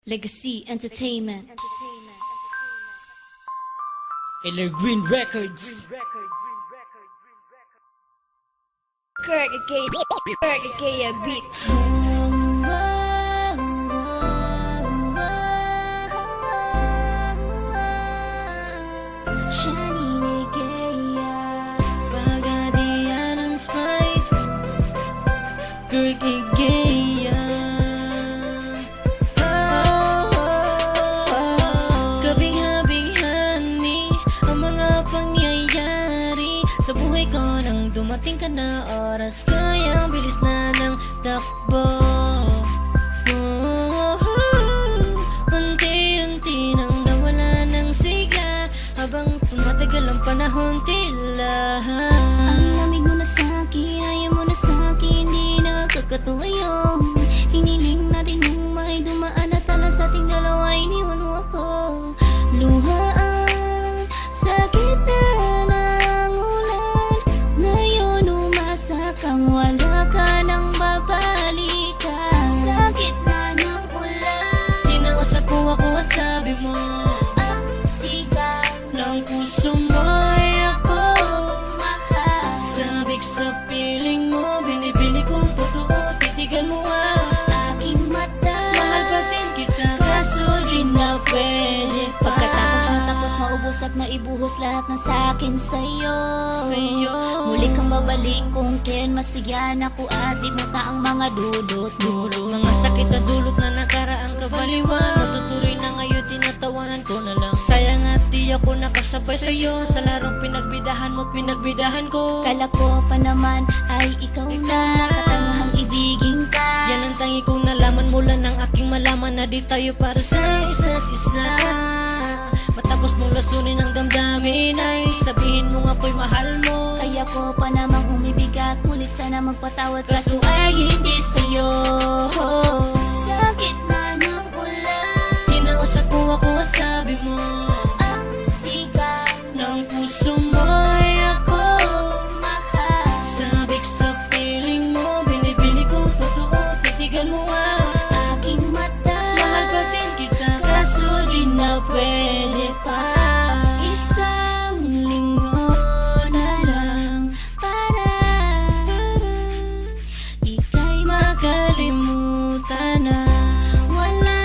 Legacy Entertainment. Evergreen Records. Kirk Ikea Beats. Shani Negaya. Pagadian ng Sprite. Kirk Igea. Kabing-habing-hani ang mga pangyayari sa buhay ko nang dumating ka na oras. Kayang bilis na ng takbo. Unti-unti nang nawala ng sigla habang tumatagal ang panahon tila. Ang lamig mo na sa'kin, ayaw mo na sa'kin, di nakakatuwa yun. Hiniling natin nung may dumaan at tala sa ating dalawa, iniwan mo ako. Luhaan, sakit na ng ulan. Ngayon umasa kang wala ka nang babalikan. Sakit na ng ulan. Tinausap ko ako at sabi mo Ang sigaw ng puso mo ay ako. mahal. Sabik sa piling mo, binibini kong totoo, titigan mo Aking mata, mahal pa din kita, kaso di na pwede pa. Pagkatapos matapos maubos at maibuhos lahat ng sa'kin sa'yo. Muli kang babalik kung kailan masigyan ako at di mo ang mga dulot. Mga sakit na dulot na nakaraang kabaliwan, matutuloy na ngayon, tinatawanan ko na lang. Sayang at di ako nakasabay sa'yo sa larong pinagbidahan mo't pinagbidahan ko. Kala ko pa naman ay ikaw na, katangahang ibigin ka. Yan ang tangi kong nalaman mula ng aking malaman na di tayo para sa isa't isa. Matapos mong lasunin ang damdamin ay sabihin mo nga ako'y mahal mo. Kaya ko pa namang umibigat, muli sana magpatawad, kaso ay hindi sa'yo. Sakit na ng ulan. Tinausap ko ako at sabi mo Ang sigaw ng puso mo ay ako. mahal. Sabik sa piling mo, binibini kong totoo, titigan mo Aking mata, mahal pa din kita, kaso di na pwede pa. Isang linggo na lang para ika'y makalimutan na. wala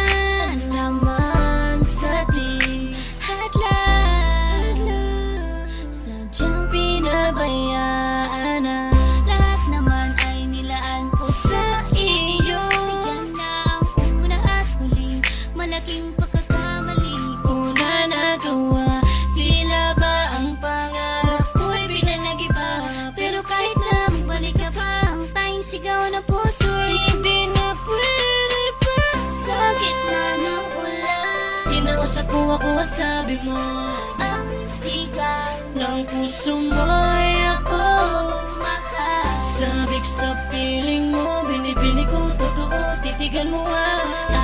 naman sa ating hadlang. Sadyang Pinabayaan na lahat naman ay nilaan ko sa iyo. Yan na ang una at huling malaking pagkakamali una nagawa. Tila ba ang pangarap ko'y pinanagiba? Pero kahit na magbalik ka pa, ang tayong sigaw ng puso Hindi na pwede pa. sa gitna ng ulan. Tinausap ko ako at sabi mo Ang sigaw ng puso mo ay ako. mahal. Sabik sa piling mo, binibini kong totoo, titigan mo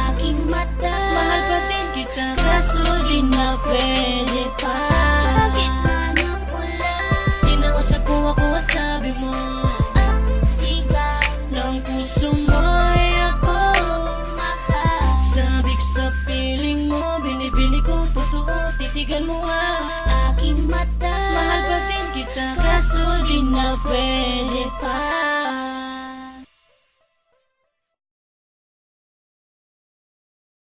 Aking mata, mahal pa din kita, kaso di na pwede pa. Sa gitna ng ulan. Tinausap ko ako at sabi mo Ang sigaw ng puso mo ay ako. mahal. Sabik sa piling mo, binibini kong totoo, titigan mo Aking mata, mahal pa din kita, kaso di na pwede pa.